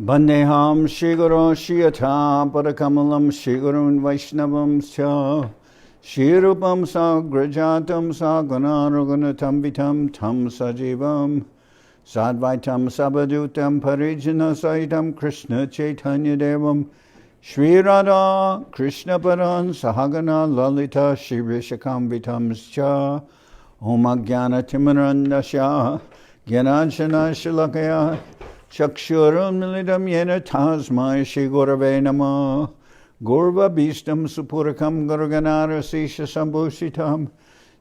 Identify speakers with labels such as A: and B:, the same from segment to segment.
A: Bandeham Shiguro Shiyata Parakamalam Shigurun Vaishnavam Sya Shirupam Sagrajatam Sagunarugunatam Vitam Tam Sajivam Sadvaitam Sabadutam Parijana Saitam Krishna Chaitanya Devam Shri Radha Krishna Paran Sahagana Lalita Shri Vishakam Vitam Sya Om Ajnana Timarandasya Gyananshana Shilakaya Chakshuram Milidam Yena Tasmai Shri Gurave Namah Gurva Bhistam Supurakam Gurganara Sisha Sambhushitam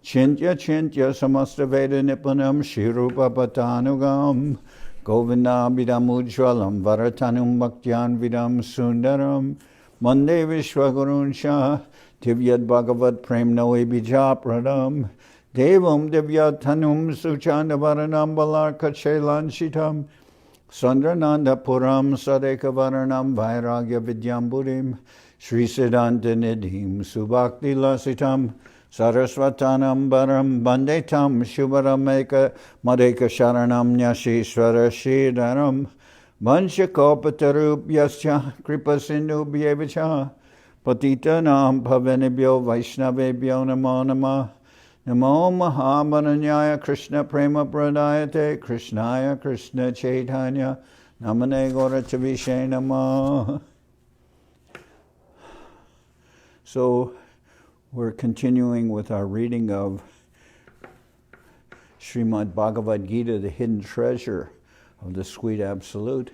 A: Chintya Chintya Samasta Veda Nipunam Shirupa Patanugam Govinda Bidam Ujwalam Varatanum Bhaktyan Vidam Sundaram Mande Vishwagurun Shah Divyad Bhagavad Prem Noe Bija Pradam Devam Divyatanum Suchanda Varanam Balarka Chelan Shitam Sandrananda Puram Sadeka Varanam Vairagya Vidyamburim Sri Siddhanta Nidhim Subhakti Lasitam Saraswatanam Baram Bandetam Shubharameka Madeka Sharanam Nyashishwara Sridharam Vanshakopatarubyascha Kripasindubhyevacha Patitanam Pavanibhyo Vaishnavebhyo Namo Namah Namo Mahamananyaya Krishna Prema Pradayate Krishnaya Krishna Chaitanya Namane Gaurachavishe Namah. So we're continuing with our reading of Srimad Bhagavad Gita, the hidden treasure of the sweet absolute,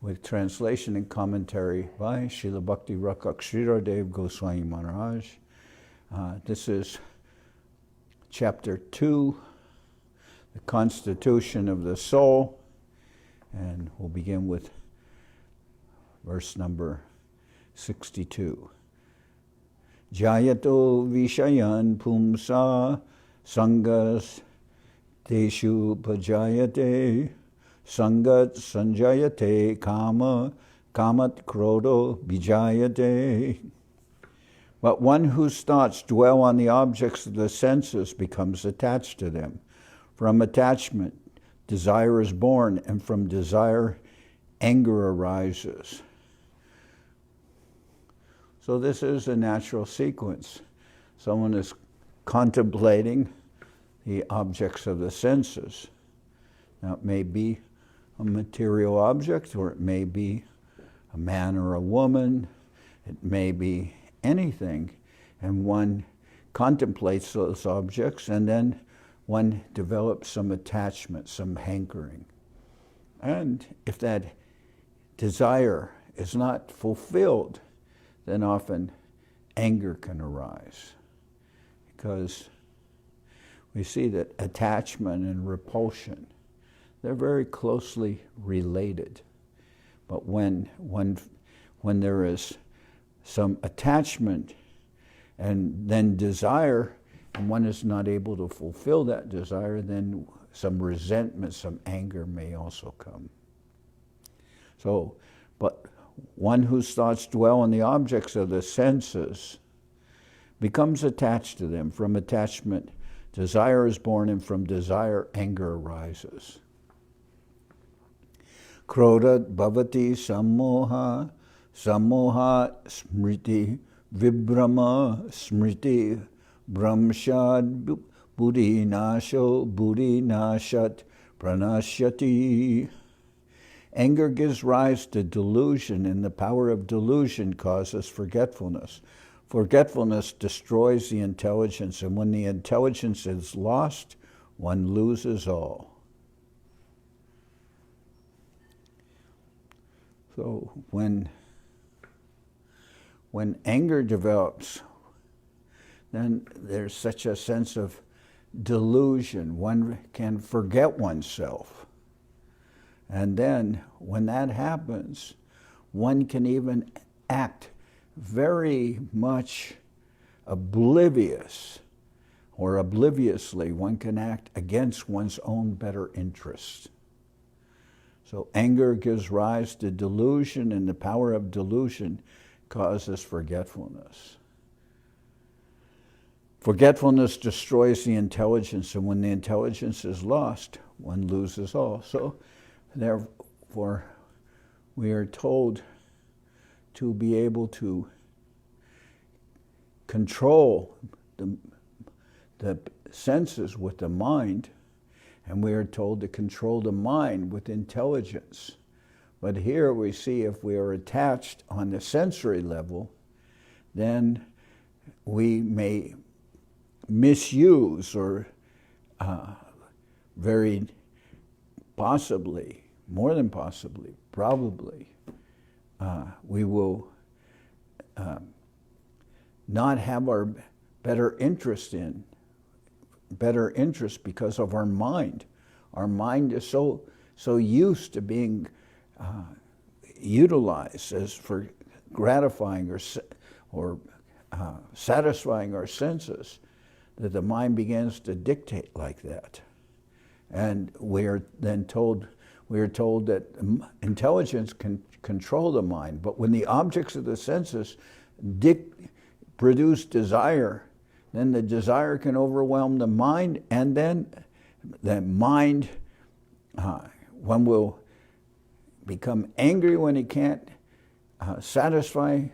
A: with translation and commentary by Srila Bhakti Rakshak Sridhar Dev-Goswami Maharaj. This is Chapter 2, the constitution of the soul, and we'll begin with verse number 62. Jayato Vishayan Pumsa Sangas Teshu Pajayate Sangat Sanjayate Kama Kamat Krodo Bijayate. But one whose thoughts dwell on the objects of the senses becomes attached to them. From attachment, desire is born, and from desire, anger arises. So this is a natural sequence. Someone is contemplating the objects of the senses. Now it may be a material object, or it may be a man or a woman, it may be anything, and one contemplates those objects, and then one develops some attachment, some hankering. And if that desire is not fulfilled, then often anger can arise, because we see that attachment and repulsion, they're very closely related. But when there is some attachment and then desire, and one is not able to fulfill that desire, then some resentment, some anger may also come. So, but one whose thoughts dwell on the objects of the senses becomes attached to them. From attachment, desire is born, and from desire, anger arises. Krodha bhavati sammoha Samoha smriti vibrama smriti brahmshad buddhi nashat pranashyati. Anger gives rise to delusion, and the power of delusion causes forgetfulness. Forgetfulness destroys the intelligence, and when the intelligence is lost, one loses all. So when anger develops, then there's such a sense of delusion. One can forget oneself. And then when that happens, one can even act very much oblivious, or obliviously, one can act against one's own better interests. So anger gives rise to delusion, and the power of delusion causes forgetfulness. Forgetfulness destroys the intelligence, and when the intelligence is lost, one loses all. So therefore, we are told to be able to control the senses with the mind, and we are told to control the mind with intelligence. But here we see if we are attached on the sensory level, then we may misuse or very possibly, more than possibly, probably, we will not have our better interest because of our mind. Our mind is so used to being utilized as for gratifying or satisfying our senses, that the mind begins to dictate like that. And we are told that intelligence can control the mind, but when the objects of the senses produce desire, then the desire can overwhelm the mind, and then the mind, one will become angry when he can't satisfy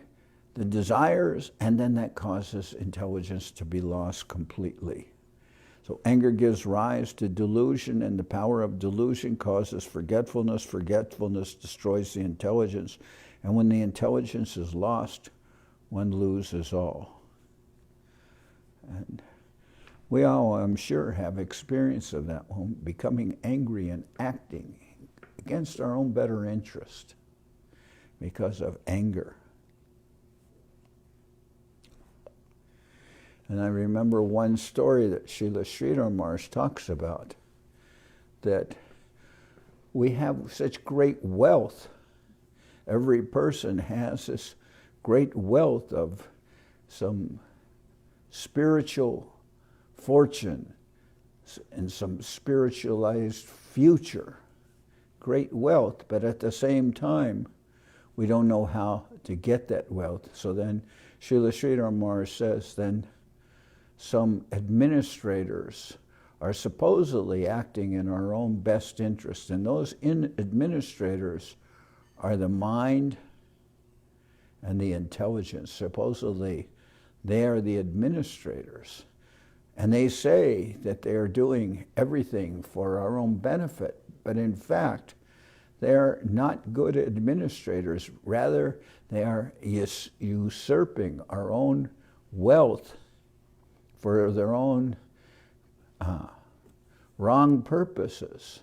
A: the desires, and then that causes intelligence to be lost completely. So anger gives rise to delusion, and the power of delusion causes forgetfulness. Forgetfulness destroys the intelligence, and when the intelligence is lost, one loses all. And we all, I'm sure, have experience of that one, becoming angry and acting against our own better interest because of anger. And I remember one story that Srila Maharaj talks about, that we have such great wealth. Every person has this great wealth of some spiritual fortune and some spiritualized future. Great wealth, but at the same time, we don't know how to get that wealth. So then Srila Maharaj says, then some administrators are supposedly acting in our own best interest, and those administrators are the mind and the intelligence. Supposedly, they are the administrators, and they say that they are doing everything for our own benefit, but in fact, they're not good administrators. Rather, they are usurping our own wealth for their own wrong purposes.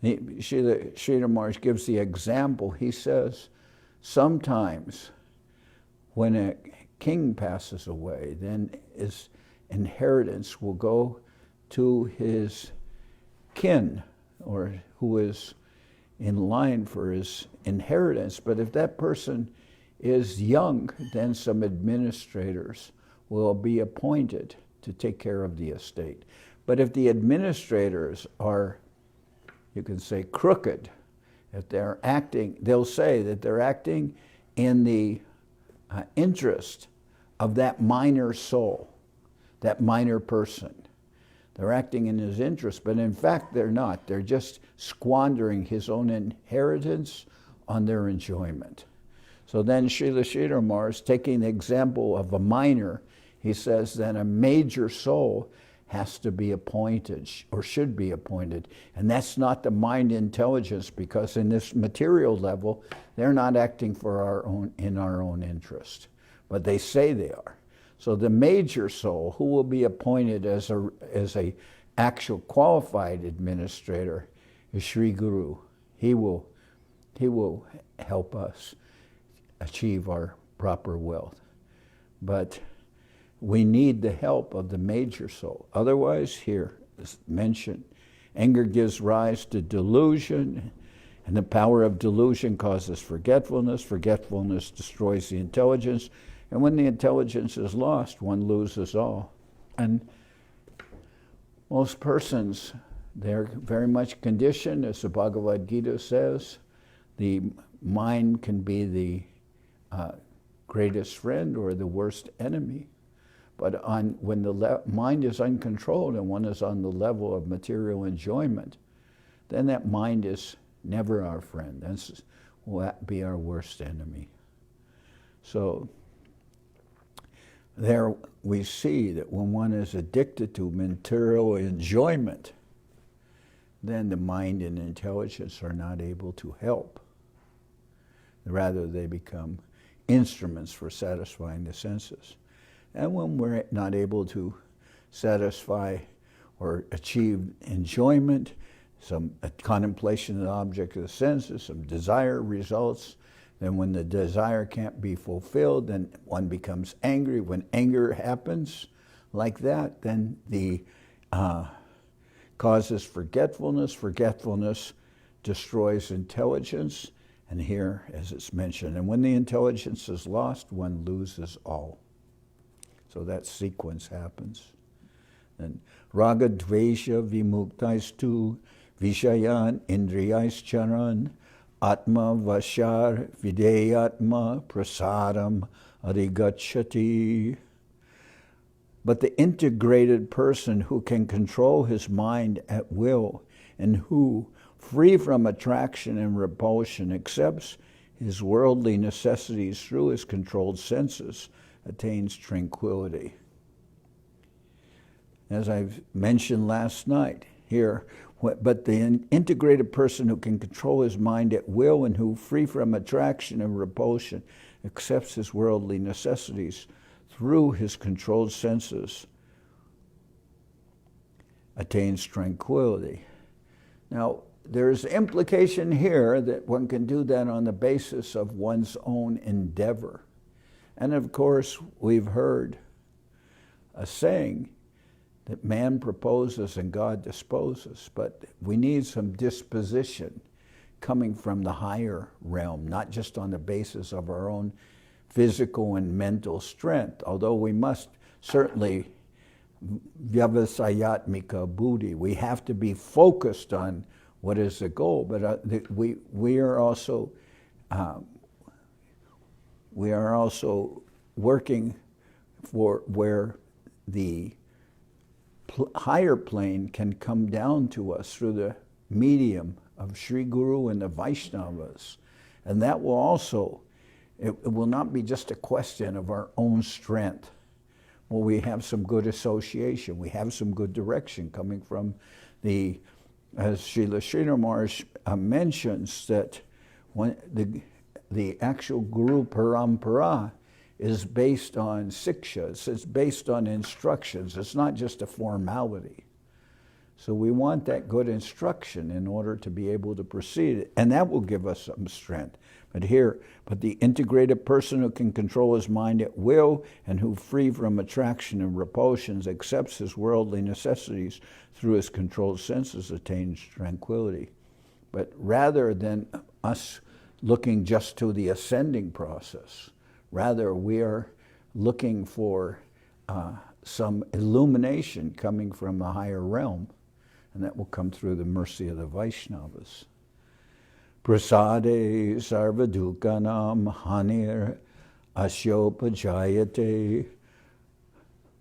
A: Sridhar Maharaj gives the example. He says, sometimes when a king passes away, then his inheritance will go to his kin, or who is in line for his inheritance. But if that person is young, then some administrators will be appointed to take care of the estate. But if the administrators are, you can say, crooked, if they're acting, they'll say that they're acting in the interest of that minor soul, that minor person. They're acting in his interest, but in fact they're not. They're just squandering his own inheritance on their enjoyment. So then Srila Maharaj, taking the example of a minor, he says then a major soul has to be appointed, or should be appointed. And that's not the mind intelligence, because in this material level, they're not acting in our own interest. But they say they are. So the major soul, who will be appointed as a actual qualified administrator, is Sri Guru. He will help us achieve our proper wealth. But we need the help of the major soul. Otherwise, here is mentioned, anger gives rise to delusion, and the power of delusion causes forgetfulness. Forgetfulness destroys the intelligence, and when the intelligence is lost, one loses all. And most persons, they're very much conditioned, as the Bhagavad Gita says. The mind can be the greatest friend or the worst enemy. But when the mind is uncontrolled and one is on the level of material enjoyment, then that mind is never our friend. That's will that be our worst enemy. So there we see that when one is addicted to material enjoyment, then the mind and intelligence are not able to help. Rather, they become instruments for satisfying the senses. And when we're not able to satisfy or achieve enjoyment, some contemplation of the object of the senses, some desire results, then when the desire can't be fulfilled, then one becomes angry. When anger happens like that, then the causes forgetfulness. Forgetfulness destroys intelligence. And here, as it's mentioned, and when the intelligence is lost, one loses all. So that sequence happens. And raga dvesha vimuktais vishayan indriyais charan atma vashar videyatma prasadam adhigacchati. But the integrated person who can control his mind at will and who, free from attraction and repulsion, accepts his worldly necessities through his controlled senses, attains tranquility. As I've mentioned last night here, but the integrated person who can control his mind at will and who, free from attraction and repulsion, accepts his worldly necessities through his controlled senses, attains tranquility. Now, there's implication here that one can do that on the basis of one's own endeavor. And of course, we've heard a saying that man proposes and God disposes, but we need some disposition coming from the higher realm, not just on the basis of our own physical and mental strength, although we must certainly vyavasayatmika buddhi. We have to be focused on what is the goal, but we are also working for where the higher plane can come down to us through the medium of Sri Guru and the Vaishnavas, and that will also, it will not be just a question of our own strength. Well, we have some good association, we have some good direction coming from the, as Srila Sridhar Maharaj mentions, that when the actual Guru Parampara is based on sikshas, it's based on instructions, it's not just a formality. So we want that good instruction in order to be able to proceed, and that will give us some strength. But the integrated person who can control his mind at will and who, free from attraction and repulsions, accepts his worldly necessities through his controlled senses, attains tranquility. But rather than us looking just to the ascending process, rather we are looking for some illumination coming from a higher realm, and that will come through the mercy of the Vaishnavas. Prasade sarvadukanam hanir asyopajayate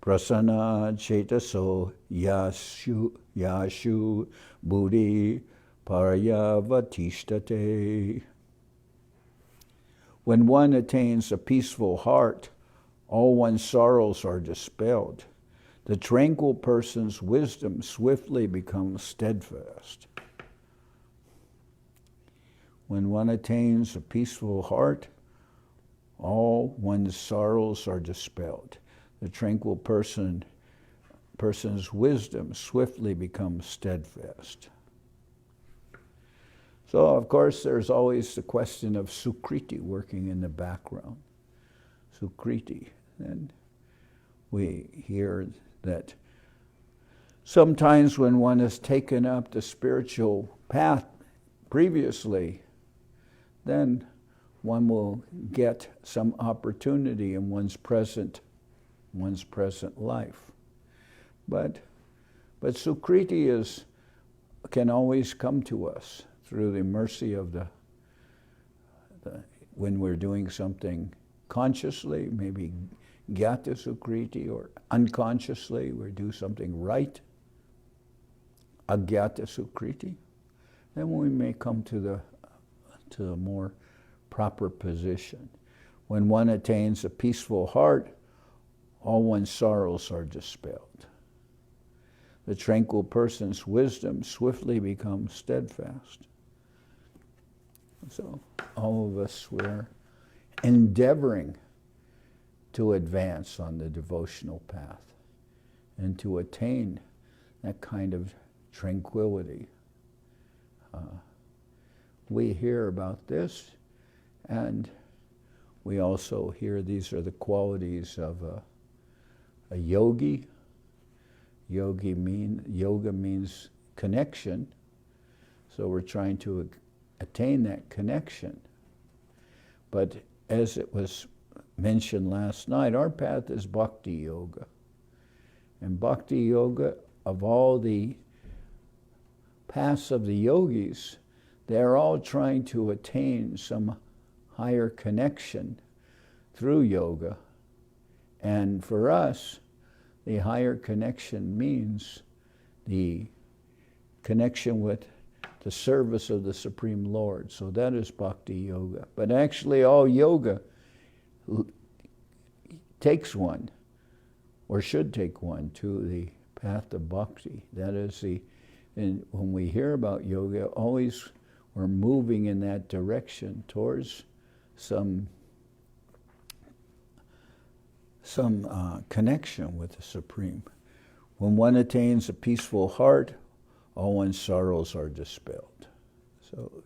A: prasana chetaso yashu buddhi paryavatishtate. When one attains a peaceful heart, all one's sorrows are dispelled. The tranquil person's wisdom swiftly becomes steadfast. When one attains a peaceful heart, all one's sorrows are dispelled. The tranquil person's wisdom swiftly becomes steadfast. So, of course, there's always the question of Sukriti working in the background. Sukriti. And we hear that sometimes when one has taken up the spiritual path previously, then one will get some opportunity in one's present life. But Sukriti can always come to us through the mercy of the when we're doing something consciously, maybe Gyata Sukriti, or unconsciously we do something right, Agyata Sukriti, then we may come to the more proper position. When one attains a peaceful heart, all one's sorrows are dispelled. The tranquil person's wisdom swiftly becomes steadfast. So all of us, we're endeavoring to advance on the devotional path and to attain that kind of tranquility. We hear about this, and we also hear these are the qualities of a yogi. Yoga means connection, so we're trying to attain that connection. But as it was mentioned last night, our path is Bhakti Yoga. And Bhakti Yoga, of all the paths of the yogis, they're all trying to attain some higher connection through yoga. And for us, the higher connection means the connection with the service of the Supreme Lord. So that is Bhakti Yoga. But actually all yoga takes one, or should take one, to the path of bhakti. That is and when we hear about yoga, always we're moving in that direction towards some connection with the Supreme. When one attains a peaceful heart, all one's sorrows are dispelled. So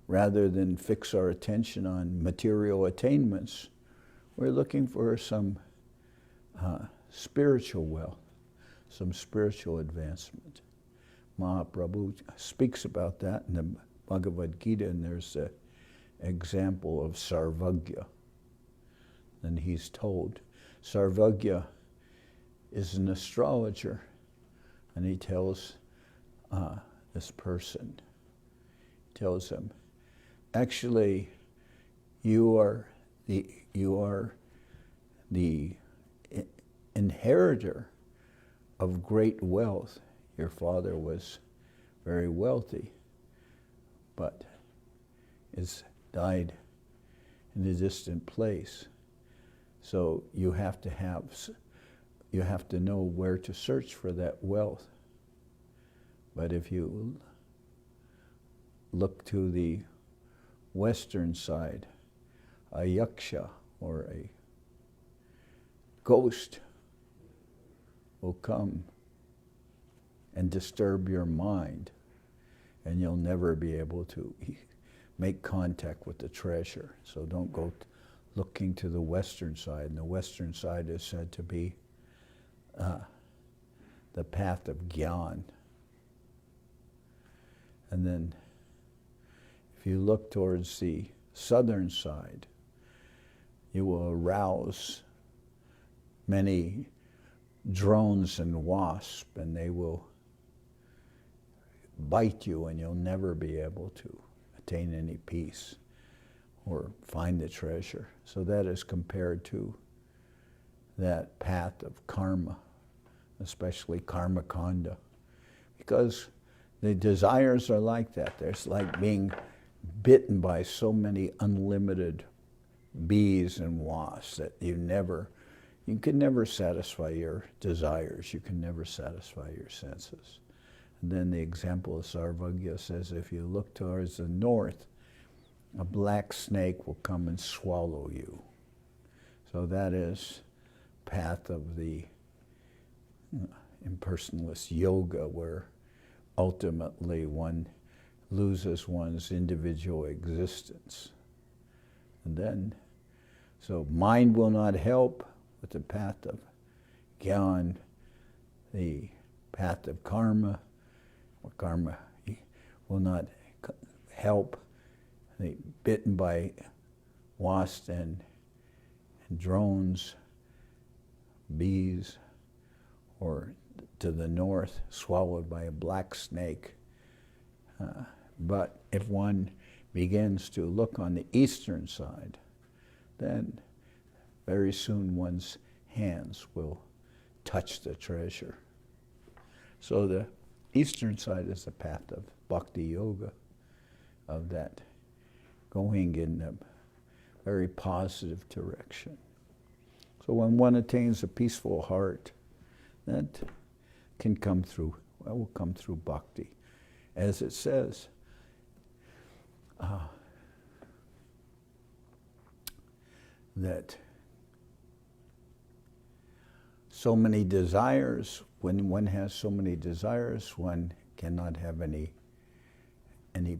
A: rather than fix our attention on material attainments, we're looking for some spiritual wealth, some spiritual advancement. Mahaprabhu speaks about that in the Bhagavad Gita, and there's an example of Sarvagya. And he's told, Sarvagya is an astrologer, and he tells this person, tells him, actually, you are the inheritor of great wealth. Your father was very wealthy, but died in a distant place. So you have to know where to search for that wealth. But if you look to the western side, a yaksha, or a ghost, will come and disturb your mind, and you'll never be able to make contact with the treasure. So don't go looking to the western side. And the western side is said to be the path of Gyan. And then if you look towards the southern side, you will arouse many drones and wasps, and they will bite you, and you'll never be able to attain any peace or find the treasure. So that is compared to that path of karma, especially karma kanda, because the desires are like that. There's like being bitten by so many unlimited bees and wasps that you can never satisfy your desires. You can never satisfy your senses. And then the example of Sarvagya says, if you look towards the north, a black snake will come and swallow you. So that is path of the impersonalist yoga, where ultimately one loses one's individual existence. And then, so mind will not help with the path of Gyan, the path of karma, or karma will not help, the bitten by wasps and drones, bees, or to the north, swallowed by a black snake. But if one begins to look on the eastern side, then very soon one's hands will touch the treasure. So the eastern side is the path of Bhakti Yoga, of that going in a very positive direction. So when one attains a peaceful heart, that can come through, that will come through bhakti. As it says, that so many desires, when one has so many desires, one cannot have any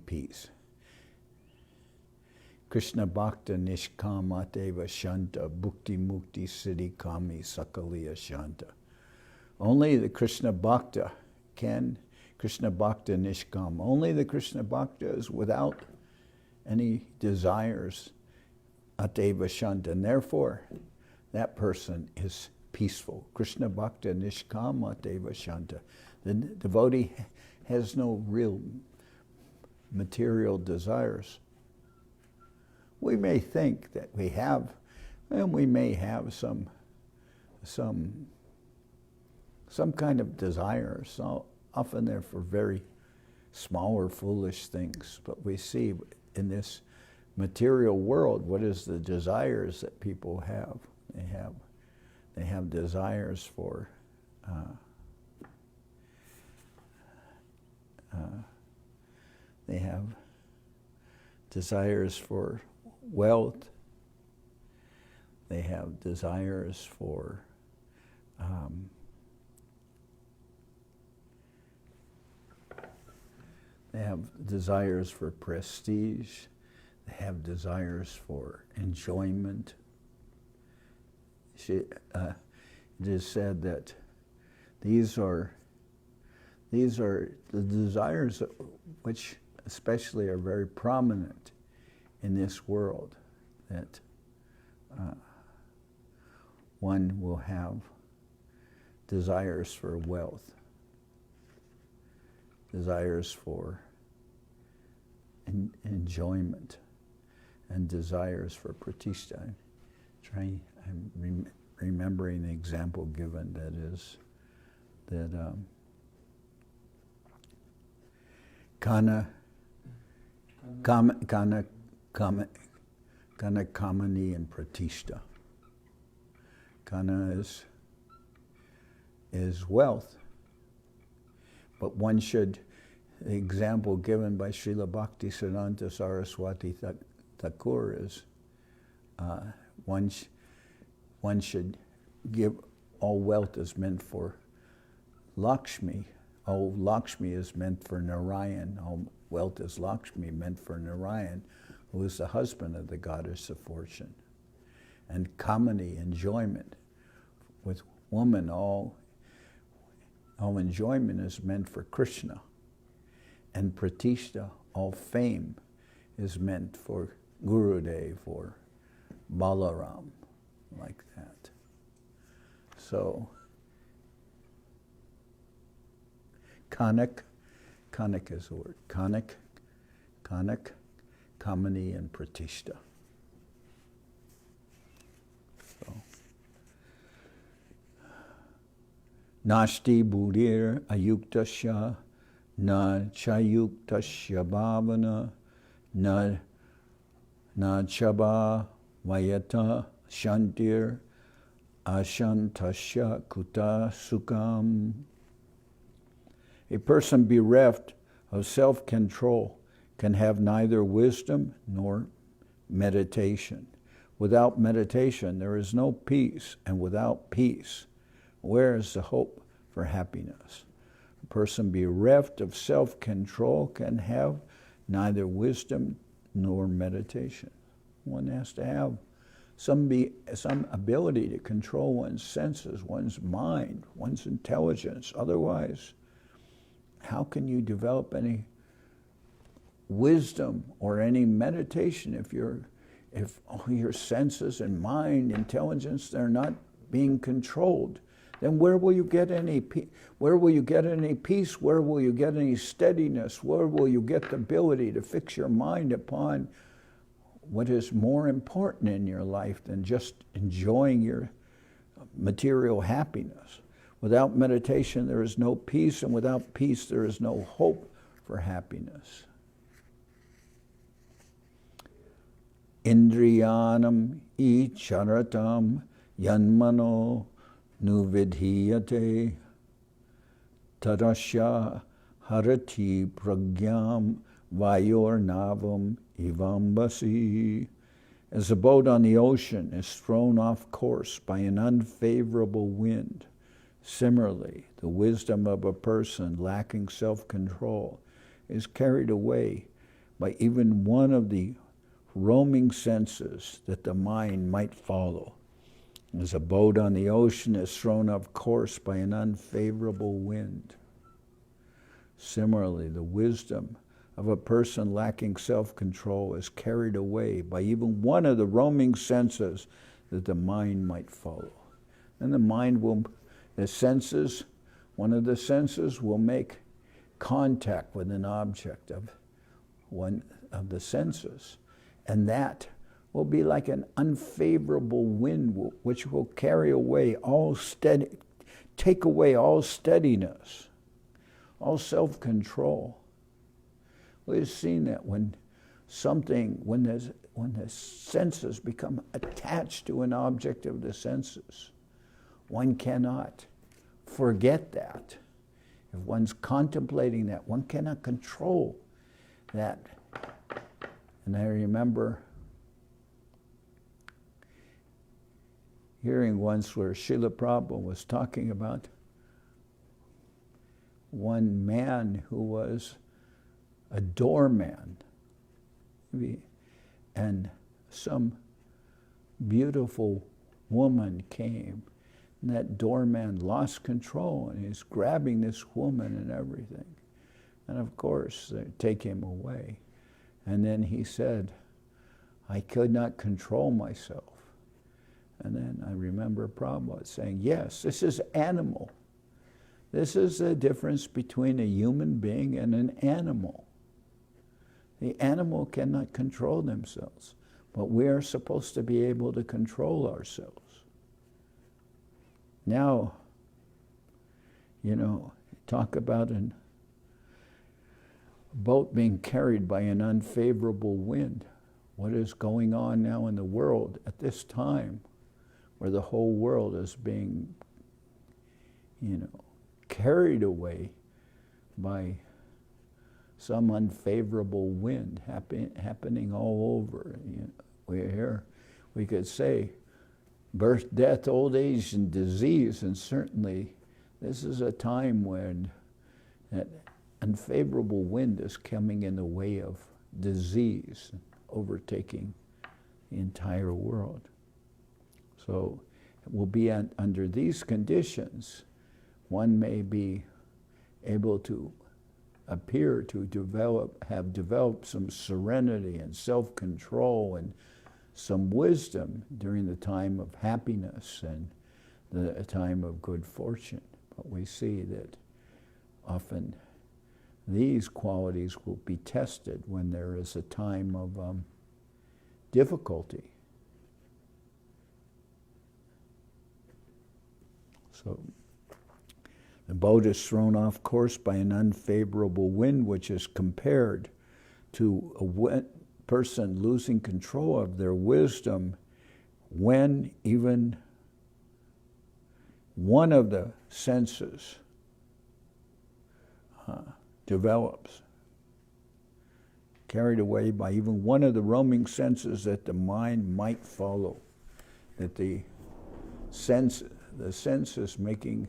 A: peace. Krishna bhakta nishkamateva shanta bhukti mukti siddhi kami sakaliya shanta. Only the Krishna bhakta can, Krishna bhakta nishkam, only the Krishna bhakta is without any desires, ateva shanta, and therefore that person is peaceful. Krishna bhakta nishkam ateva shanta. The devotee has no real material desires. We may think that we have, and we may have some kind of desires. So often they're for very small or foolish things. But we see in this material world, what is the desires that people have? They have desires for they have desires for wealth. They have desires for prestige. They have desires for enjoyment. It is said that these are the desires which especially are very prominent in this world, that one will have desires for wealth, desires for enjoyment, and desires for pratishtha. I'm remembering the example given, that is that kana kamani and pratishtha. Kana is wealth, but one should, the example given by Srila Bhakti Siddhanta Saraswati Thakur is one should give, all wealth is meant for Lakshmi. All Lakshmi is meant for Narayan. All wealth is Lakshmi, meant for Narayan, who is the husband of the goddess of fortune. And kamani, enjoyment. With woman, all enjoyment is meant for Krishna. And pratishtha, all fame, is meant for Gurudev or Balaram, like that. So, kanak is the word. Kanak, kamani, and pratishtha. So, nashti buddhir ayuktasya na chayuktasya bhavana na chaba vayata shantir ashantasya kuta sukam. A person bereft of self-control can have neither wisdom nor meditation. Without meditation, there is no peace, and without peace, where is the hope for happiness? A person bereft of self-control can have neither wisdom nor meditation. One has to have some ability to control one's senses, one's mind, one's intelligence. Otherwise, how can you develop any wisdom or any meditation if all your senses and mind, intelligence, they're not being controlled? Then where will you get any peace? Where will you get any peace? Where will you get any steadiness? Where will you get the ability to fix your mind upon what is more important in your life than just enjoying your material happiness? Without meditation, there is no peace, and without peace, there is no hope for happiness. indriyanam icharatam yanmano nuvidhiyate tadasya harati pragyam vayornavam ivambasi. As a boat on the ocean is thrown off course by an unfavorable wind, similarly, the wisdom of a person lacking self-control is carried away by even one of the roaming senses that the mind might follow. As a boat on the ocean is thrown off course by an unfavorable wind, similarly, the wisdom of a person lacking self-control is carried away by even one of the roaming senses that the mind might follow. And the mind will, the senses, one of the senses will make contact with an object of one of the senses. And that will be like an unfavorable wind which will carry away all take away all steadiness, all self-control. We've seen that when the senses become attached to an object of the senses, one cannot forget that. If one's contemplating that, one cannot control that. And I remember hearing once where Srila Prabhupada was talking about one man who was a doorman, and some beautiful woman came, and that doorman lost control, and he's grabbing this woman and everything. And of course, they take him away. And then he said, I could not control myself. And then I remember Prabhupada saying, yes, this is animal. This is the difference between a human being and an animal. The animal cannot control themselves, but we are supposed to be able to control ourselves. Now, talk about a boat being carried by an unfavorable wind. What is going on now in the world at this time, where the whole world is being, carried away by some unfavorable wind happening all over. We're here, we could say, birth, death, old age, and disease, and certainly this is a time when that unfavorable wind is coming in the way of disease, overtaking the entire world. So it will be under these conditions, one may be able to appear to have developed some serenity and self-control and some wisdom during the time of happiness and the time of good fortune. But we see that often these qualities will be tested when there is a time of difficulty. So the boat is thrown off course by an unfavorable wind, which is compared to a person losing control of their wisdom when even one of the senses develops, carried away by even one of the roaming senses that the mind might follow, that the sense is making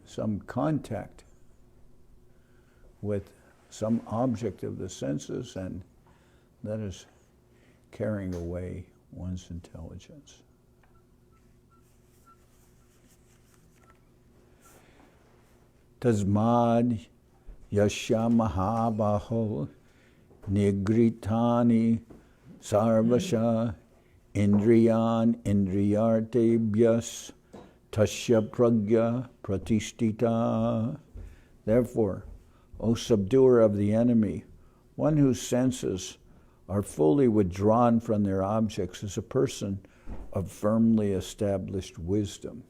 A: some contact with some object of the senses, and that is carrying away one's intelligence. Tasmad yasya mahabaho nigritani sarvasha indriyan indriyartebhyas tasya pragya pratishtita. Therefore, O subduer of the enemy, one whose senses are fully withdrawn from their objects is a person of firmly established wisdom.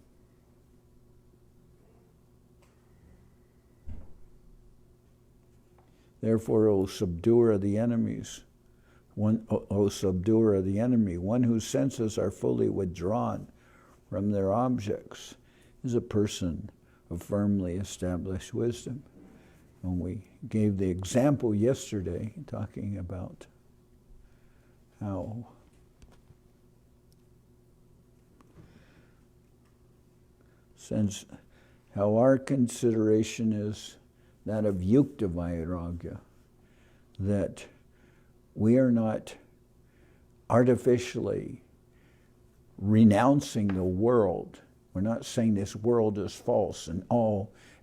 A: Therefore, O subduer of the enemies, one, O subduer of the enemy, one whose senses are fully withdrawn from their objects, is a person of firmly established wisdom. And we gave the example yesterday, talking about how our consideration is that of yukta vairagya, that we are not artificially renouncing the world. We're not saying this world is false and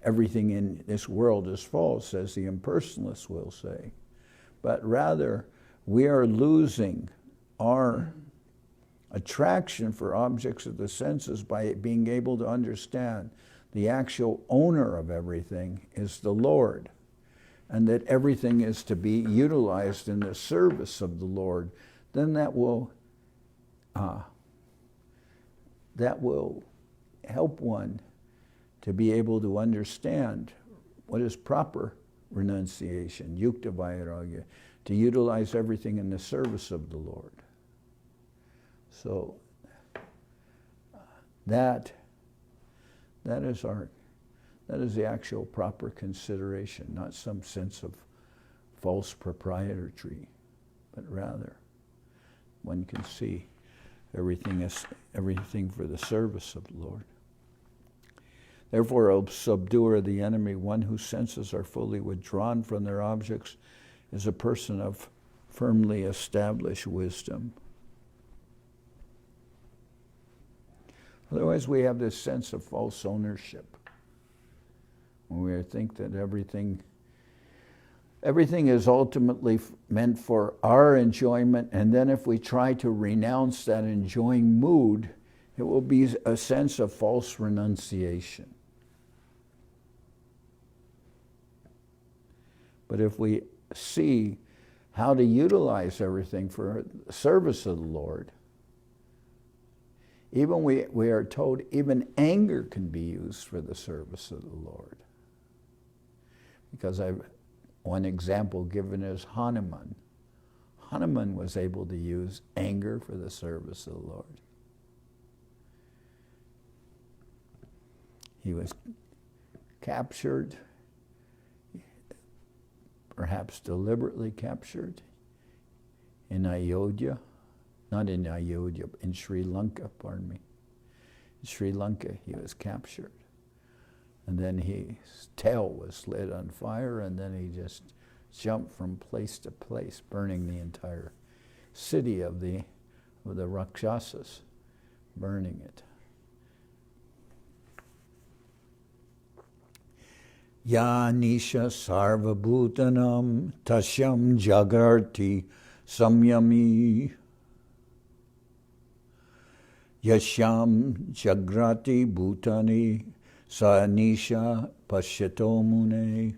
A: everything in this world is false, as the impersonalists will say. But rather, we are losing our attraction for objects of the senses by being able to understand the actual owner of everything is the Lord, and that everything is to be utilized in the service of the Lord. Then that will help one to be able to understand what is proper renunciation, yukta vairagya, to utilize everything in the service of the Lord. So that is the actual proper consideration, not some sense of false proprietary, but rather one can see everything for the service of the Lord. Therefore, O subduer of the enemy, one whose senses are fully withdrawn from their objects, is a person of firmly established wisdom. Otherwise, we have this sense of false ownership, when we think that everything is ultimately meant for our enjoyment, and then if we try to renounce that enjoying mood, it will be a sense of false renunciation. But if we see how to utilize everything for the service of the Lord, even we are told even anger can be used for the service of the Lord. Because one example given is Hanuman. Hanuman was able to use anger for the service of the Lord. He was captured, perhaps deliberately captured, in Ayodhya. Not in Ayodhya, in Sri Lanka, pardon me. In Sri Lanka, he was captured. And then his tail was lit on fire, and then he just jumped from place to place, burning the entire city of the Rakshasas, burning it. Ya nisha sarva bhutanam tasyam jagarti samyami yasham jagrati bhutani sa nisha pashyato mune.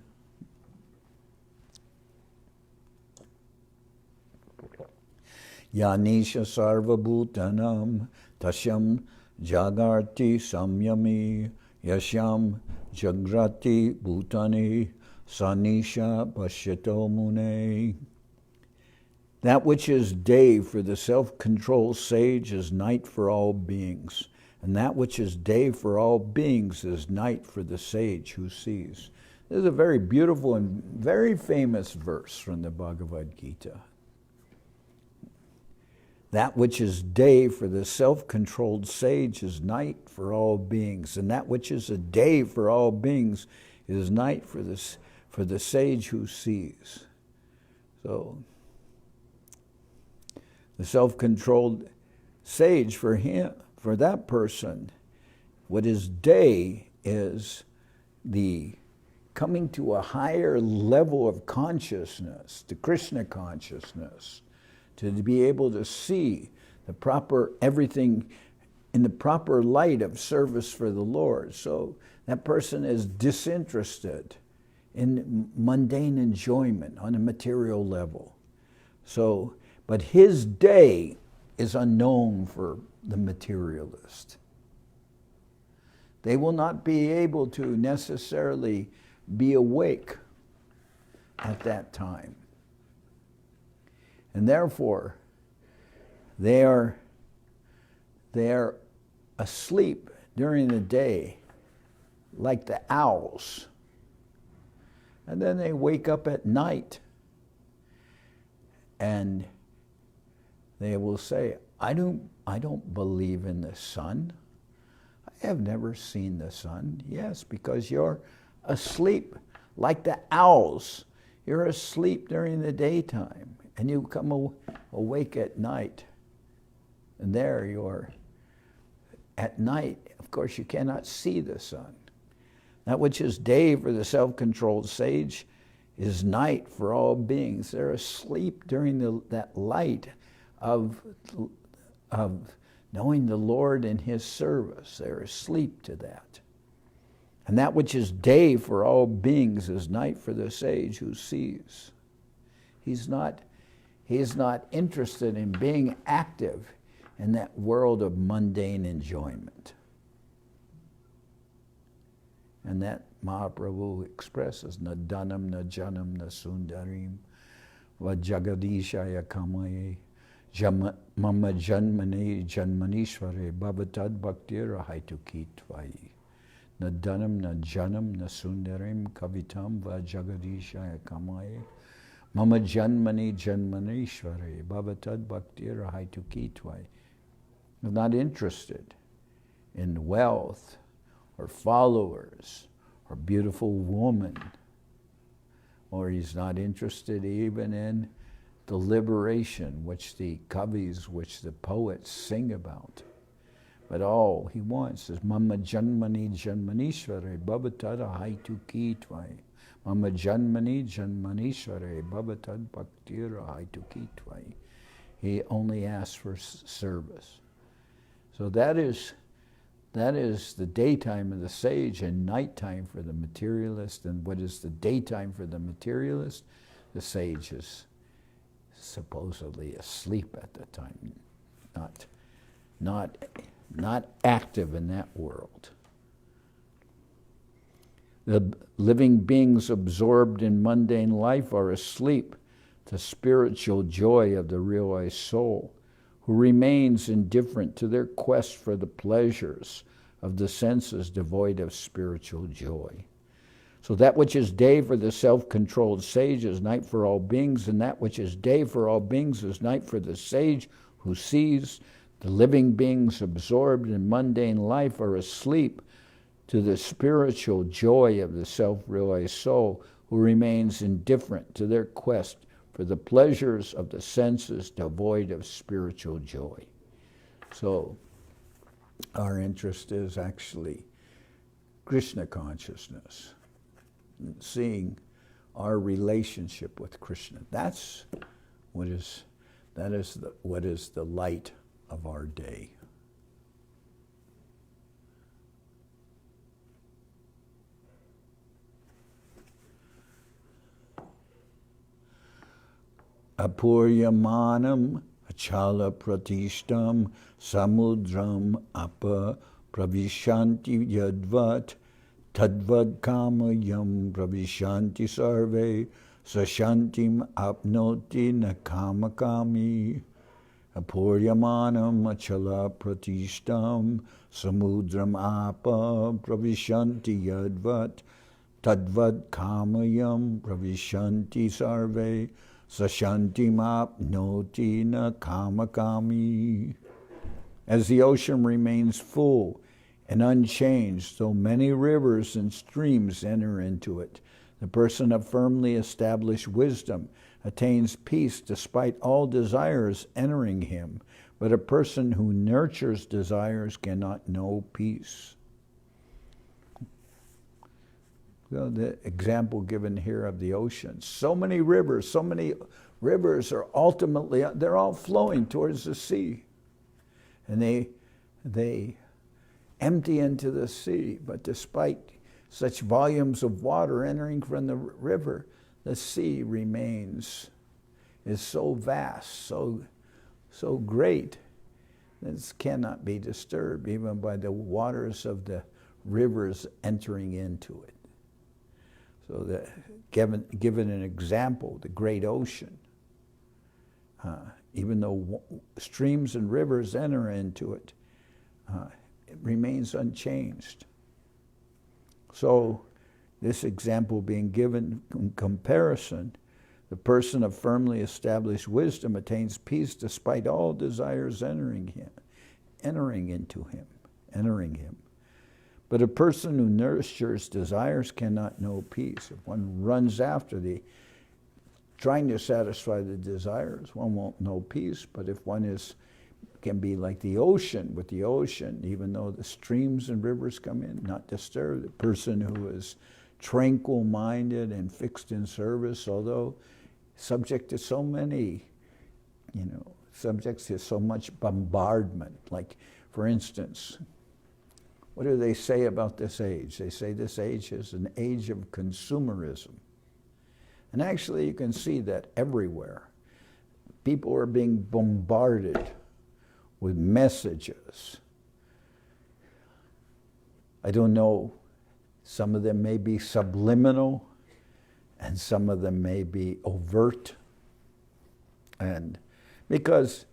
A: Ya nisha sarva bhutanam tasyam jagarti samyami yasham jagrati bhutani sanisha pashyato mune. That which is day for the self-controlled sage is night for all beings, and that which is day for all beings is night for the sage who sees. This is a very beautiful and very famous verse from the Bhagavad Gita. That which is day for the self-controlled sage is night for all beings, and that which is a day for all beings is night for the sage who sees. So, the self-controlled sage, for that person, what is day is the coming to a higher level of consciousness, the Krishna consciousness, to be able to see the proper everything in the proper light of service for the Lord. So that person is disinterested in mundane enjoyment on a material level. So, but his day is unknown for the materialist. They will not be able to necessarily be awake at that time. And therefore, they are asleep during the day like the owls. And then they wake up at night and they will say, I don't believe in the sun. I have never seen the sun. Yes, because you're asleep like the owls. You're asleep during the daytime and you come awake at night. And there you're at night. Of course, you cannot see the sun. That which is day for the self-controlled sage is night for all beings. They're asleep during that light of knowing the Lord and His service. They're asleep to that. And that which is day for all beings is night for the sage who sees. He's not interested in being active in that world of mundane enjoyment. And that Mahaprabhu expresses, na dhanam, na janam, na sundarim, va jagadishaya kamaye, mama janmane janmanishvare, bhavatad bhaktir haitukitvai. Na dhanam, na janam, na sundarim, kavitam, va jagadishaya kamaye, mama janmane janmanishvare, bhavatad bhaktir haitukitvai. Not interested in wealth, or followers, or beautiful woman, or he's not interested even in the liberation which the kavis, which the poets sing about. But all he wants is Mama Janmani Janmanishvare Bhavatad Haitukitvai. Mama Janmani Janmanishvare Bhavatad Bhaktira Haitukitvai. He only asks for service. So that is the daytime of the sage and nighttime for the materialist. And what is the daytime for the materialist? The sage is supposedly asleep at the time, not active in that world. The living beings absorbed in mundane life are asleep to spiritual joy of the realized soul, who remains indifferent to their quest for the pleasures of the senses devoid of spiritual joy. So that which is day for the self-controlled sage is night for all beings, and that which is day for all beings is night for the sage who sees. The living beings absorbed in mundane life are asleep to the spiritual joy of the self-realized soul, who remains indifferent to their quest for the pleasures of the senses devoid of spiritual joy. So our interest is actually Krishna consciousness, seeing our relationship with Krishna. That's what is the light of our day. Apuryamanam achala pratishtam samudram apa pravishanti yadvat tadvad kamayam pravishanti sarve sashantim apnoti nakamakami. Apuryamanam achala pratishtam samudram apa pravishanti yadvat tadvad kamayam pravishanti sarve sashantim apnoti na kamakami. As the ocean remains full and unchanged, though many rivers and streams enter into it, the person of firmly established wisdom attains peace despite all desires entering him, but a person who nurtures desires cannot know peace. So the example given here of the ocean. So many rivers are ultimately, they're all flowing towards the sea. And they empty into the sea, but despite such volumes of water entering from the river, the sea remains, is so vast, so great, that it cannot be disturbed even by the waters of the rivers entering into it. So given an example, the great ocean, even though streams and rivers enter into it, it remains unchanged. So this example being given in comparison, the person of firmly established wisdom attains peace despite all desires entering him. But a person who nurtures desires cannot know peace. If one runs after trying to satisfy the desires, one won't know peace. But if one can be like the ocean, with the ocean, even though the streams and rivers come in, not disturbed. The person who is tranquil-minded and fixed in service, although subject to so many, subjects to so much bombardment. Like, for instance, what do they say about this age? They say this age is an age of consumerism. And actually you can see that everywhere. People are being bombarded with messages. I don't know, some of them may be subliminal, and some of them may be overt. And because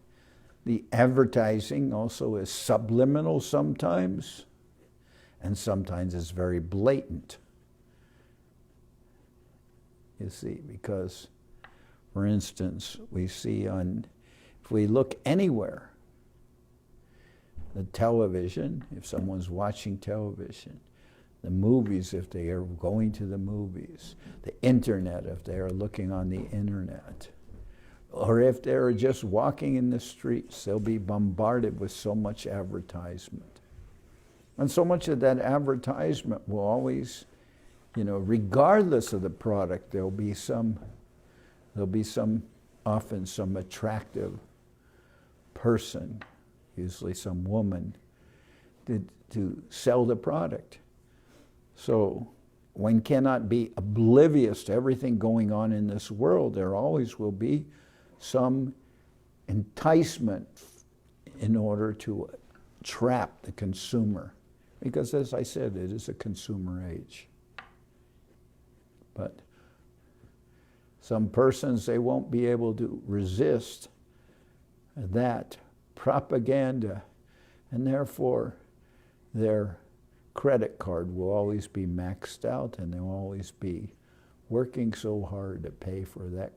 A: the advertising also is subliminal sometimes, and sometimes it's very blatant. You see, because, for instance, we see if we look anywhere, the television, if someone's watching television, the movies, if they are going to the movies, the internet, if they are looking on the internet, or if they're just walking in the streets, they'll be bombarded with so much advertisement. And so much of that advertisement will always, regardless of the product, there'll be often some attractive person, usually some woman, to sell the product. So one cannot be oblivious to everything going on in this world. There always will be some enticement in order to trap the consumer. Because, as I said, it is a consumer age. But some persons, they won't be able to resist that propaganda, and therefore their credit card will always be maxed out, and they'll always be working so hard to pay for that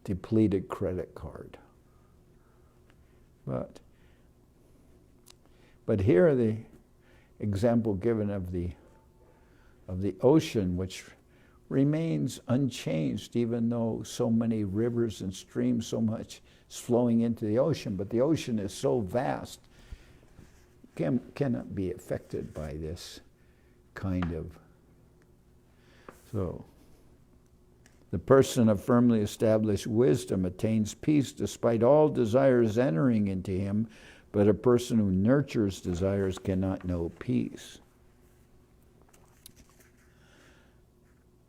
A: depleted credit card. But here the example given of the ocean, which remains unchanged, even though so many rivers and streams, so much is flowing into the ocean, but the ocean is so vast, cannot be affected by this kind of. So, the person of firmly established wisdom attains peace despite all desires entering into him, but a person who nurtures desires cannot know peace.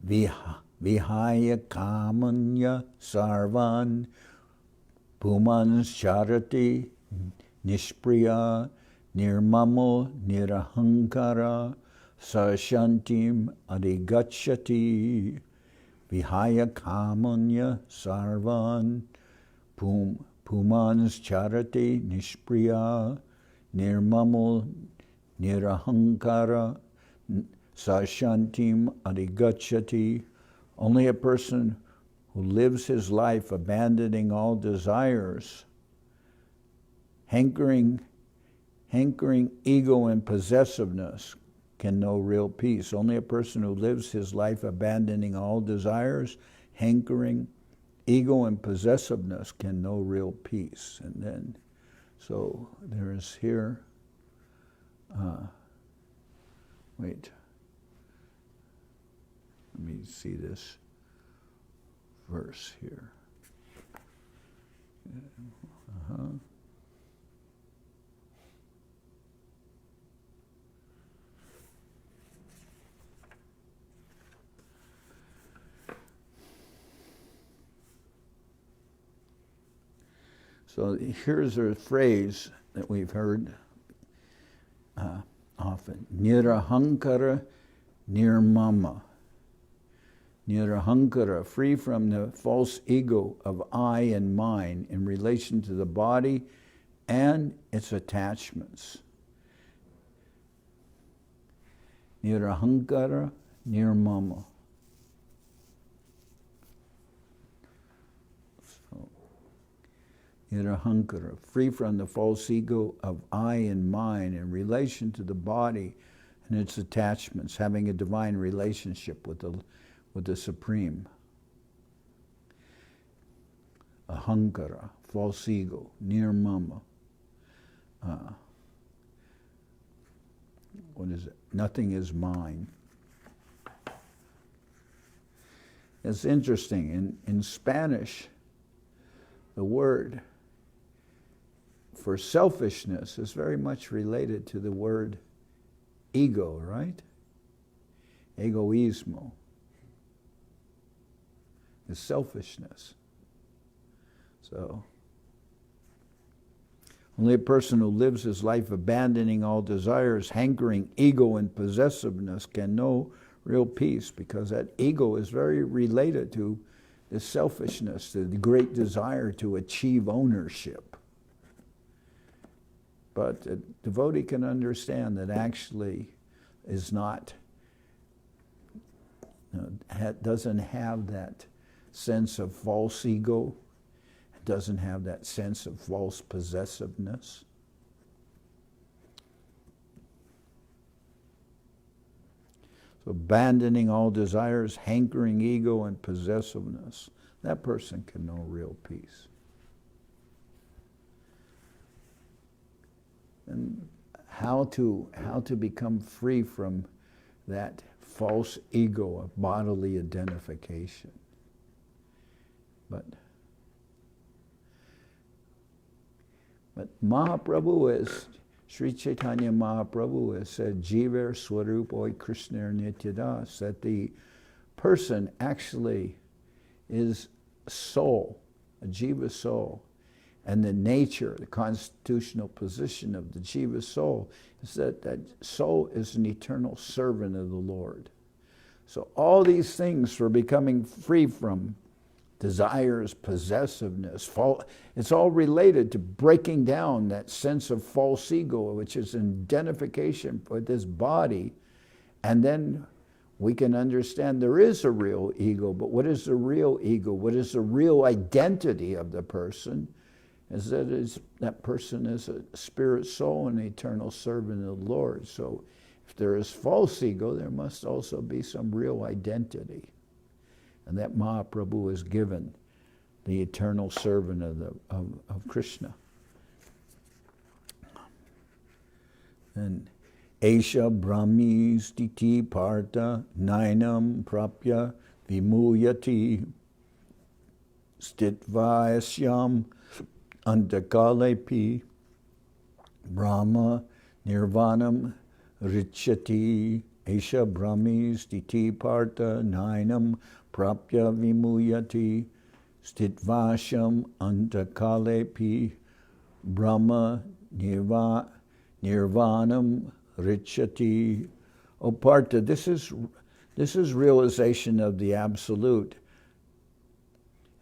A: Vihaya kamanya sarvan pumans charati nishpriya nirmamo nirahankara sashantim adhigacchati. Vihaya kamanya sarvan pumans charati nishpriya nirmamo nirahankara sashantim adhigacchati. Only a person who lives his life abandoning all desires, hankering ego and possessiveness, can know real peace. Only a person who lives his life abandoning all desires, hankering, ego and possessiveness can know real peace. And then, so there is here, let me see this verse here. So here's a phrase that we've heard often. Nirahankara nirmama. Nirahankara, free from the false ego of I and mine in relation to the body and its attachments. Nirahankara, nirmama. So, Nirahankara, free from the false ego of I and mine in relation to the body and its attachments, having a divine relationship with the Supreme. Ahankara, false ego, nirmama. What is it? Nothing is mine. It's interesting. In Spanish, the word for selfishness is very much related to the word ego, right? Egoísmo. Is selfishness. So, only a person who lives his life abandoning all desires, hankering, ego, and possessiveness can know real peace, because that ego is very related to the selfishness, the great desire to achieve ownership. But a devotee can understand that actually is not, doesn't have that sense of false ego, doesn't have that sense of false possessiveness. So abandoning all desires, hankering, ego, and possessiveness, that person can know real peace. And how to become free from that false ego of bodily identification. But Mahaprabhu is, Sri Chaitanya Mahaprabhu has said, Jivar Swarupoi Krishna Nityadas, that the person actually is soul, a jiva soul. And the nature, the constitutional position of the jiva soul is that that soul is an eternal servant of the Lord. So all these things for becoming free from desires, possessiveness, it's all related to breaking down that sense of false ego, which is an identification with this body. And then we can understand there is a real ego, but what is the real ego? What is the real identity of the person? Is that person is a spirit soul and eternal servant of the Lord. So if there is false ego, there must also be some real identity. And that Mahaprabhu is given, the eternal servant of Krishna. And Esha Brahmi Stiti Partha Nainam Prapya Vimuyati Stitvayasyam Antakalepi Brahma Nirvanam Richati Esha Brahmi Stiti Partha Nainam Prapya Vimuyati Stitvasham Antakalepi Brahma Nirvanam Richati. O Partha, this is realization of the Absolute,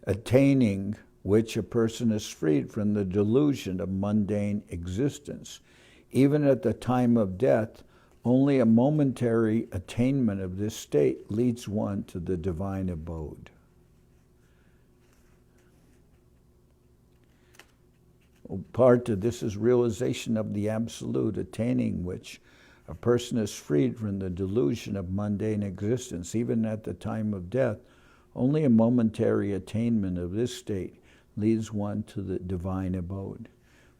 A: attaining which a person is freed from the delusion of mundane existence. Even at the time of death, only a momentary attainment of this state leads one to the divine abode. O Partha, this is realization of the Absolute, attaining which a person is freed from the delusion of mundane existence. Even at the time of death, only a momentary attainment of this state leads one to the divine abode.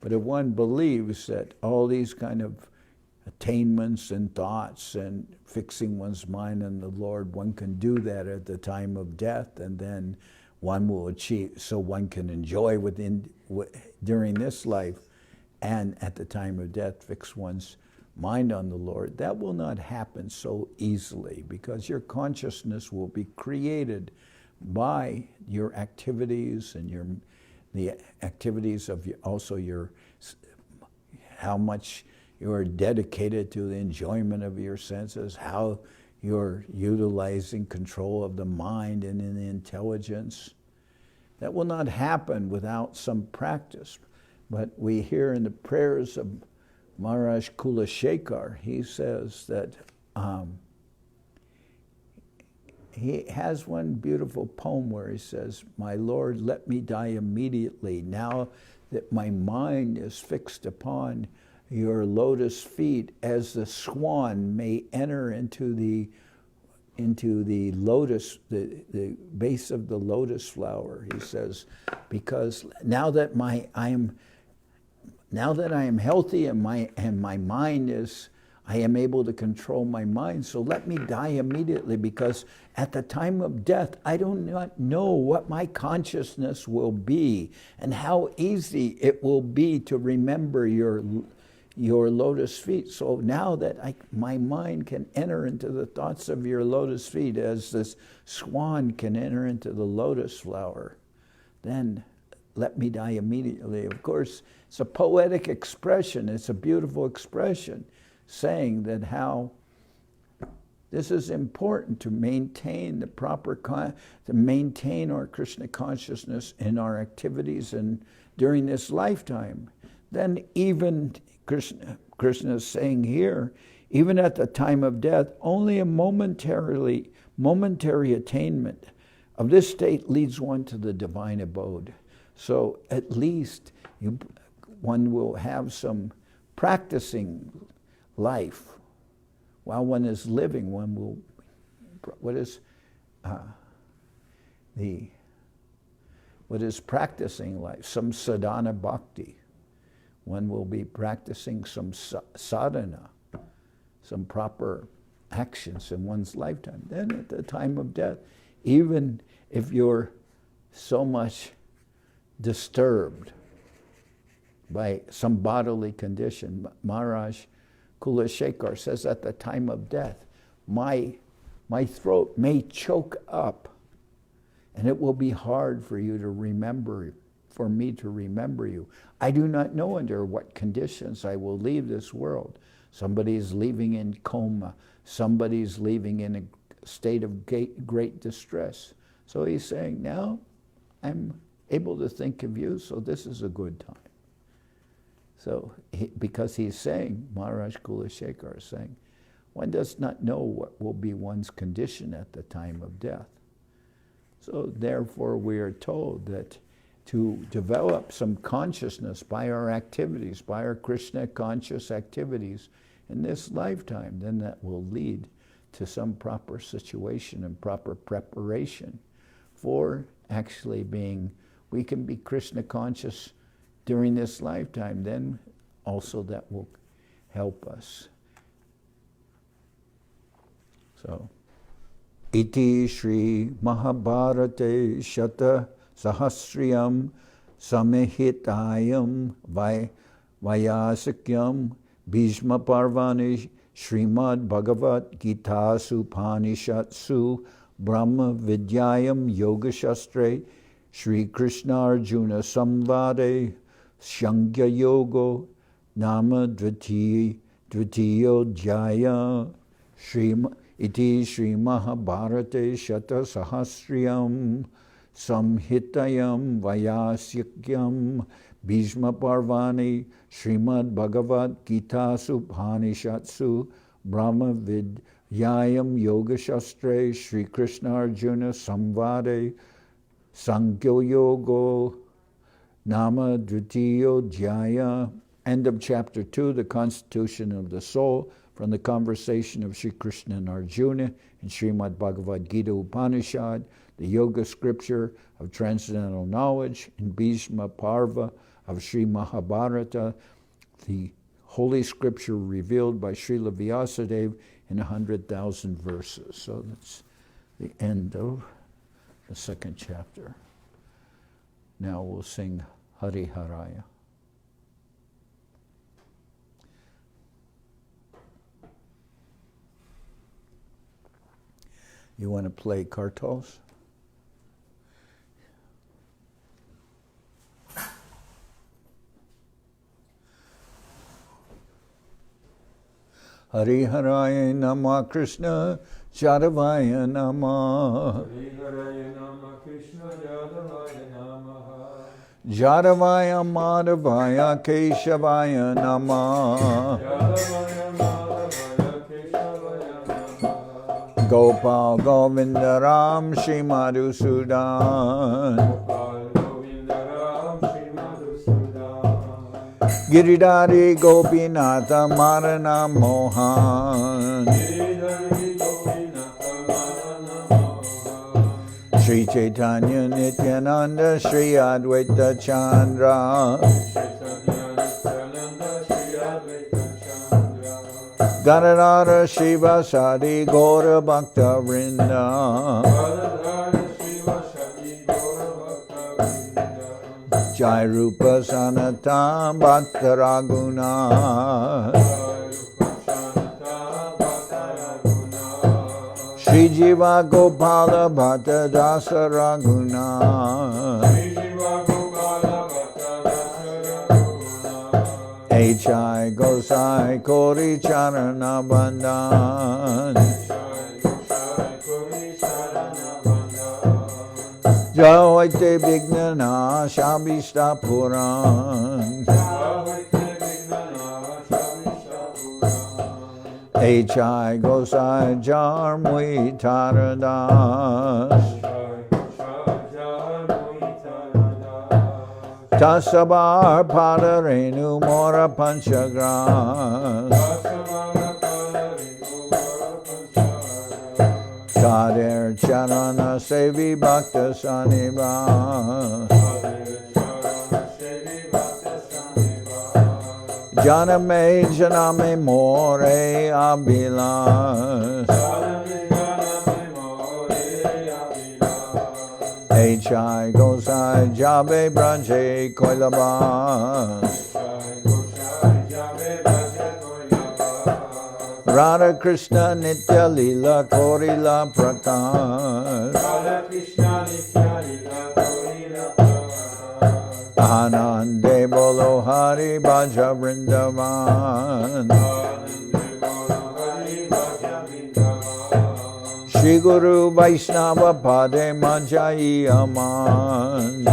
A: But if one believes that all these kind of attainments and thoughts and fixing one's mind on the Lord, one can do that at the time of death, and then one will achieve, so one can enjoy during this life, and at the time of death fix one's mind on the Lord. That will not happen so easily, because your consciousness will be created by your activities and the activities of how much you are dedicated to the enjoyment of your senses, how you're utilizing control of the mind and in the intelligence. That will not happen without some practice. But we hear in the prayers of Maharaj Kulashekar, he says that he has one beautiful poem where he says, "My Lord, let me die immediately, now that my mind is fixed upon your lotus feet, as the swan may enter into the lotus, the base of the lotus flower," he says, because now that I am healthy and my mind is, I am able to control my mind, so let me die immediately, because at the time of death, I do not know what my consciousness will be and how easy it will be to remember your lotus feet. So now that my mind can enter into the thoughts of your lotus feet as this swan can enter into the lotus flower, then let me die immediately. Of course, it's a poetic expression. It's a beautiful expression saying that how this is important to maintain the proper, to maintain our Krishna consciousness in our activities and during this lifetime. Then even Krishna is saying here, even at the time of death, only a momentary attainment of this state leads one to the divine abode. So at least one will have some practicing life while one is living. One will, what is practicing life? Some sadhana bhakti. One will be practicing some sadhana, some proper actions in one's lifetime. Then at the time of death, even if you're so much disturbed by some bodily condition, Maharaj Kulashekar says, at the time of death, my throat may choke up, and it will be hard for you to remember, for me to remember you. I do not know under what conditions I will leave this world. Somebody's leaving in coma. Somebody's leaving in a state of great distress. So he's saying, now I'm able to think of you, so this is a good time. So, because he's saying, Maharaj Kulashekar is saying, one does not know what will be one's condition at the time of death. So therefore we are told that to develop some consciousness by our activities, by our Krishna conscious activities in this lifetime, then that will lead to some proper situation and proper preparation for actually being, we can be Krishna conscious during this lifetime, then also that will help us. So, iti Shri Mahabharate Shata Sahasriyam Samihitayam Vayasakyam Bhishma Parvani Srimad Bhagavad Gita Upanishatsu Brahma Vidyayam Yoga Shastre Shri Krishna Arjuna Samvade Sankhya-yoga Nama Dvitiyo Jaya iti Shri Mahabharate Shata Sahasriyam Samhitayam Vayasakyam Bhishma Parvani Srimad Bhagavad Gita Upanishatsu Brahma Vidyayam Yoga Shastre Shri Krishna Arjuna Samvade Sankhya-yoga Nama Dvitiyo Jaya. End of chapter 2, the constitution of the soul, from the conversation of Sri Krishna and Arjuna in Srimad Bhagavad Gita Upanishad, the yoga scripture of transcendental knowledge, in Bhishma Parva of Sri Mahabharata, the holy scripture revealed by Srila Vyasadeva in 100,000 verses. So that's the end of the second chapter. Now we'll sing Hari Haraya. You want to play kartals? Hari Haraya Nama Krishna Jadavaya Namah.
B: Sridharaya Namah Krishna Jadavaya Namaha.
A: Jadavaya Madhavaya Keshavaya Namah.
B: Jadavaya Madhavaya Keshavaya Namaha.
A: Gopal Govinda Ram Shri Madhusudan.
B: Gopal Govinda Ram Shri Madhusudan.
A: Giridhari Gopinatha Marana Mohan.
B: Giridhari Gopinatha Marana Mohan.
A: Shri Chaitanya Nityananda Shri Advaita Chandra.
B: Chaitanya Nityananda Shri Advaita Chandra.
A: Gadadhara Shiva Sadi Gaura Bhakta Vrinda.
B: Gadadhara Shiva Sati Gaura Bhakta Vrinda.
A: Jai Rupa Sanatana Bhakta Raguna. Shri Jiva Gopala Bhatta Dasa Raguna. H.I. Gosai Kori Charana Bandhan. Javoite Vignana Shabishta Puran. H.I. Gosai Jarmui Taradas. Tasabar Padarenu Mora Panchagras. Kader Charana Sevi Bhakta Sanibas. Janame Janame More Abhilas. H.I. Gosai Jabe Braje Koilabas. Radha Krishna Nitya Lila Korila Prakash. Anande Bolo Hari Bhaja Vrindavan. Shri Guru Vaishnava Pade Majai Aman.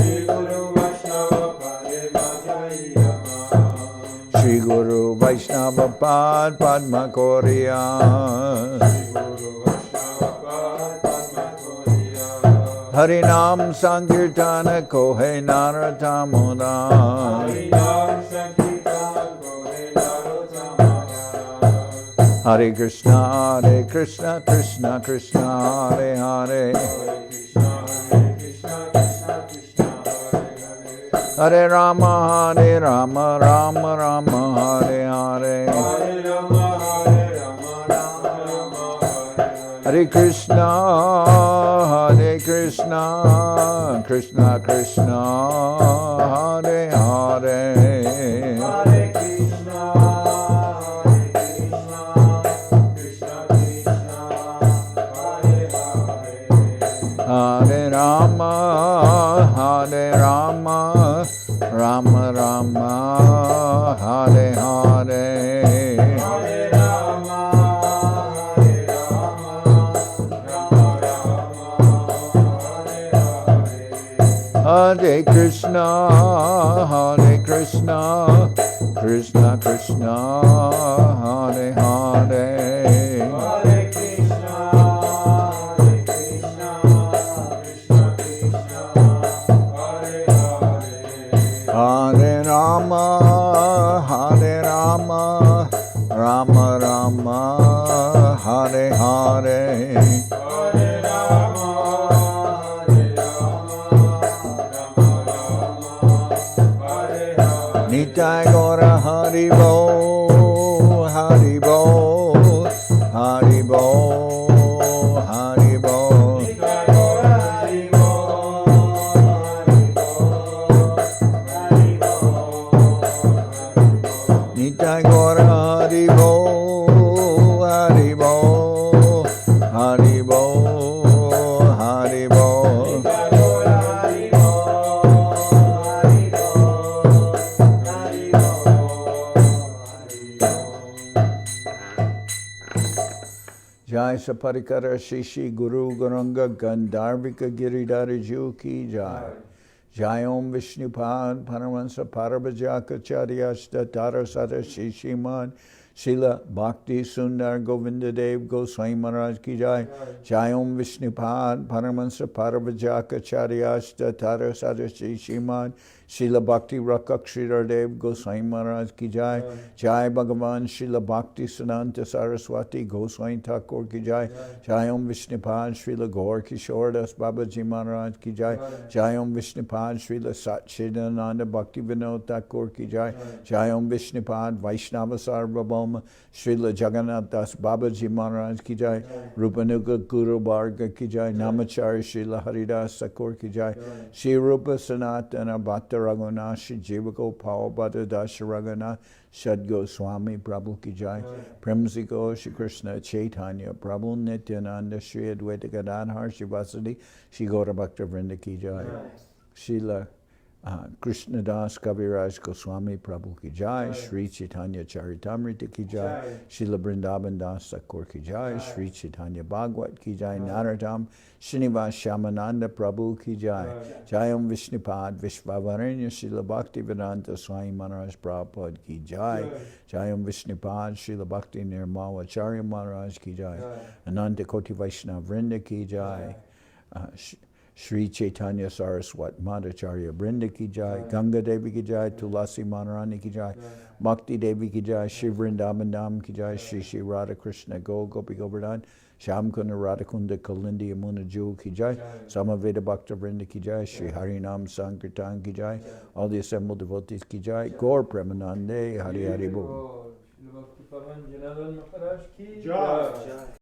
A: Shri Guru Vaishnava Pad Padma Koriya. Harinam Sankirtana Kohe Naratamoda. Hare Krishna, Krishna Krishna, Hare Hare. Hare Rama, Rama Rama, Hare Hare. Hare Krishna, Krishna Krishna, Hare Hare. Hare Rama, Rama Rama, Hare Hare. Hare Krishna, Krishna Krishna, Hare Hare. Hare Rama, Rama Rama, Hare Hare. Nitai Gora Haribo, Haribo, Haribo, Haribo. Nitai Gora Haribo, Haribo, Haribo, Haribo. Jai Saparikara Shishi Guru Guranga Gandharvika Giridhara Ju Ki Jai. Jai Om Vishnupad Paramahansa Parabhajaka Charyashta Tara Sada Shishiman Srila Bhakti Sundar Govinda Dev Goswami Maharaj Ki Jai. Jai Om Vishnupad Paramahansa Parabhajaka Charyashta Tara Sada Shishiman Srila Bhakti Rakshak Sridhar Dev Goswami Maharaj Ki Jai. Jai Bhagavan Srila Bhakti Siddhanta Saraswati Goswami Thakur Ki Jai. Jai Om Vishnupad Srila Gaur Kishore Das Babaji Maharaj Ki Jai. Jai Om Vishnupad Srila Satchidananda Bhakti Vinod Thakur Ki Jai. Jai Om Vishnupad Vaishnava Sarvabhauma Srila Jagannath Das Babaji Maharaj Ki Jai. Rupanuga Guru Bharga Ki Jai. Namachari Srila Haridas Thakur Ki Jai. Shri Rupa Sanatana Bhatta Raghunath Jivako Pavabhata Dasha Raghunath Shad Goswami Prabhu Ki Jai. Premsiko Shri Krishna Chaitanya Prabhu Nityananda Shri Advaita Gadadhar Shivasadi Shri Gaura Bhakta Vrinda Ki Jai. Srila Krishna Das Kaviraj Goswami Prabhu Ki Jai. Shri Chaitanya Charitamrita Ki Jai. Srila Vrindavan Das Thakur Ki Jai. Shri Chaitanya Bhagavad Ki Jai. Narottam Srinivas Shamananda Prabhu Ki Jai. Jai Om Vishnupad Vishvavaranya Srila Bhakti Vedanta Swami Maharaj Prabhupada Ki Jai. Jai Om Vishnupad Srila Bhakti Nirmala Acharya Maharaj Ki Jai. Ananta Koti Vaishnava Vrinda Ki Jai. Shri Chaitanya Saraswat Madhacharya Vrinda Ki Jai. Ganga Devi Ki Jai. Tulasi Manarani Ki Jai. Bhakti Devi Ki Jai. Shri Vrindavan Dham Ki Jai. Shri Shri Radha Krishna Go Gopi Govardhan Shamkunda Radhakunda Kalindi Yamuna Ju Ki Jai. Samaveda Bhakta Vrinda Ki Jai. Shri Harinam Sankirtan Ki Jai. All the assembled devotees Ki Jai. Gaur Premanande Hari Hari Bol.
B: Pavan Janardan Maharaj ki
C: Jai.